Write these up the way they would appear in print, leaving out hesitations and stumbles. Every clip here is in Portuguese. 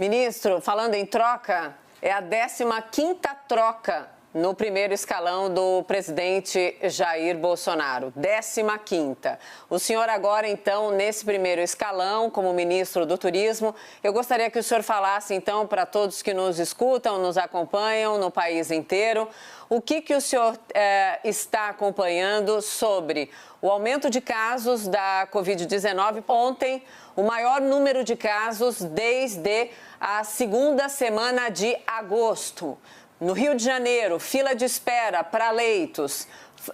Ministro, falando em troca, é a 15ª troca no primeiro escalão do presidente Jair Bolsonaro. 15ª. O senhor agora, então, nesse primeiro escalão, como ministro do Turismo, eu gostaria que o senhor falasse, então, para todos que nos escutam, nos acompanham no país inteiro, o que o senhor está acompanhando sobre o aumento de casos da Covid-19. Ontem, o maior número de casos desde a segunda semana de agosto. No Rio de Janeiro, fila de espera para leitos,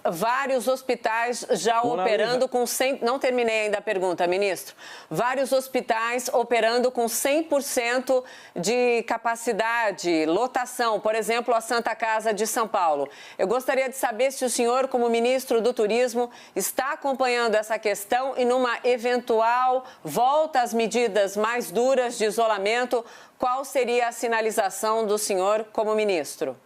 vários hospitais já operando com 100%... Não terminei ainda a pergunta, ministro. Vários hospitais operando com 100% de capacidade, lotação. Por exemplo, a Santa Casa de São Paulo. Eu gostaria de saber se o senhor, como ministro do Turismo, está acompanhando essa questão e numa eventual volta às medidas mais duras de isolamento, qual seria a sinalização do senhor como ministro?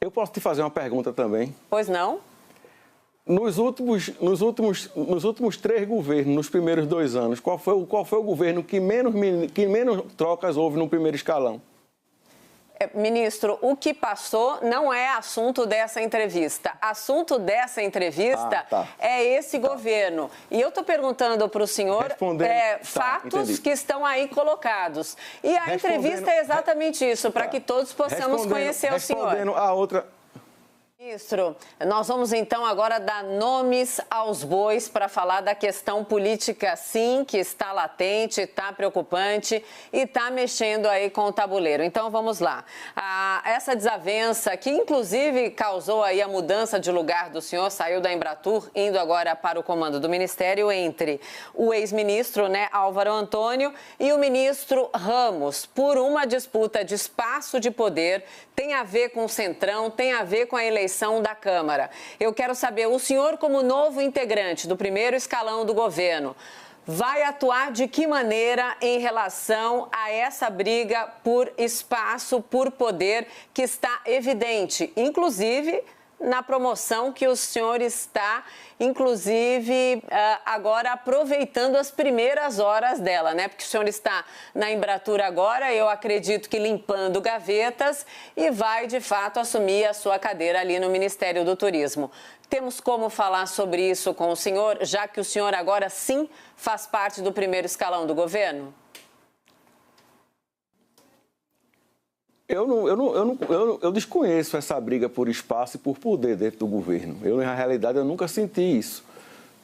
Eu posso te fazer uma pergunta também? Pois não? Nos últimos 3 governos, nos primeiros 2 anos, qual foi o governo que menos trocas houve no primeiro escalão? Ministro, o que passou não é assunto dessa entrevista. Assunto dessa entrevista é esse governo. E eu estou perguntando para o senhor fatos que estão aí colocados. E a entrevista é exatamente isso, para que todos possamos conhecer o senhor. Respondendo a outra... Ministro, nós vamos então agora dar nomes aos bois para falar da questão política, sim, que está latente, está preocupante e está mexendo aí com o tabuleiro. Então vamos lá. Essa desavença que inclusive causou aí a mudança de lugar do senhor, saiu da Embratur, indo agora para o comando do Ministério, entre o ex-ministro, Álvaro Antônio, e o ministro Ramos, por uma disputa de espaço de poder, tem a ver com o Centrão, tem a ver com a eleição da Câmara. Eu quero saber, o senhor, como novo integrante do primeiro escalão do governo, vai atuar de que maneira em relação a essa briga por espaço, por poder, que está evidente, inclusive na promoção que o senhor está, inclusive, agora aproveitando as primeiras horas dela, Porque o senhor está na Embratur agora, eu acredito que limpando gavetas, e vai, de fato, assumir a sua cadeira ali no Ministério do Turismo. Temos como falar sobre isso com o senhor, já que o senhor agora sim faz parte do primeiro escalão do governo? Eu desconheço essa briga por espaço e por poder dentro do governo. Na realidade, eu nunca senti isso,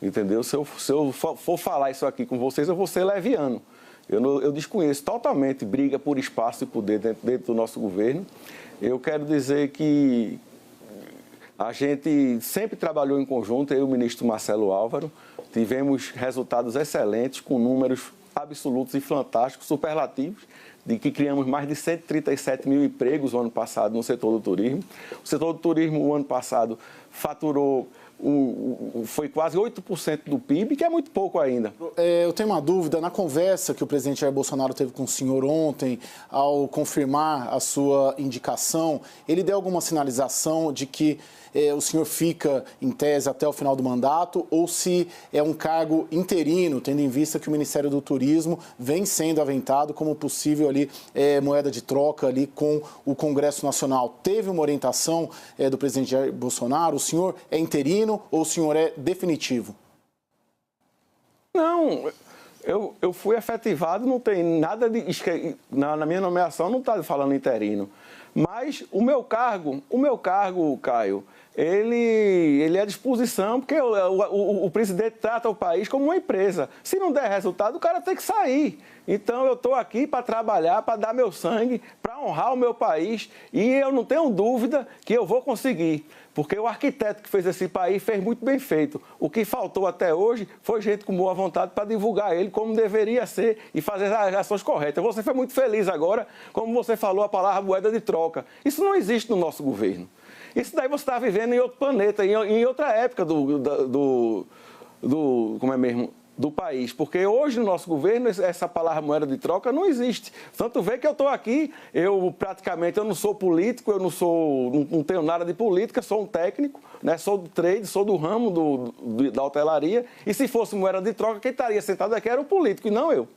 entendeu? Se eu for falar isso aqui com vocês, eu vou ser leviano. Eu desconheço totalmente briga por espaço e poder dentro do nosso governo. Eu quero dizer que a gente sempre trabalhou em conjunto, eu e o ministro Marcelo Álvaro, tivemos resultados excelentes, com números absolutos e fantásticos, superlativos, de que criamos mais de 137 mil empregos o ano passado no setor do turismo. O setor do turismo, o ano passado, faturou, foi quase 8% do PIB, que é muito pouco ainda. Eu tenho uma dúvida. Na conversa que o presidente Jair Bolsonaro teve com o senhor ontem, ao confirmar a sua indicação, ele deu alguma sinalização de que o senhor fica, em tese, até o final do mandato, ou se é um cargo interino, tendo em vista que o Ministério do Turismo vem sendo aventado como possível ali, moeda de troca ali com o Congresso Nacional. Teve uma orientação do presidente Jair Bolsonaro? O senhor é interino ou o senhor é definitivo? Não, eu fui efetivado, não tem nada de... Na minha nomeação não está falando interino. Mas o meu cargo, Caio, ele é à disposição, porque o presidente trata o país como uma empresa. Se não der resultado, o cara tem que sair. Então, eu estou aqui para trabalhar, para dar meu sangue, para honrar o meu país, e eu não tenho dúvida que eu vou conseguir, porque o arquiteto que fez esse país fez muito bem feito. O que faltou até hoje foi gente com boa vontade para divulgar ele como deveria ser e fazer as ações corretas. Você foi muito feliz agora, como você falou a palavra moeda de troca. Isso não existe no nosso governo. Isso daí você está vivendo em outro planeta, em outra época como é mesmo? do país, porque hoje no nosso governo essa palavra moeda de troca não existe. Tanto vê que eu estou aqui, eu não sou político, não tenho nada de política, sou um técnico, né? Sou do trade, sou do ramo da hotelaria, e se fosse moeda de troca, quem estaria sentado aqui era o político e não eu.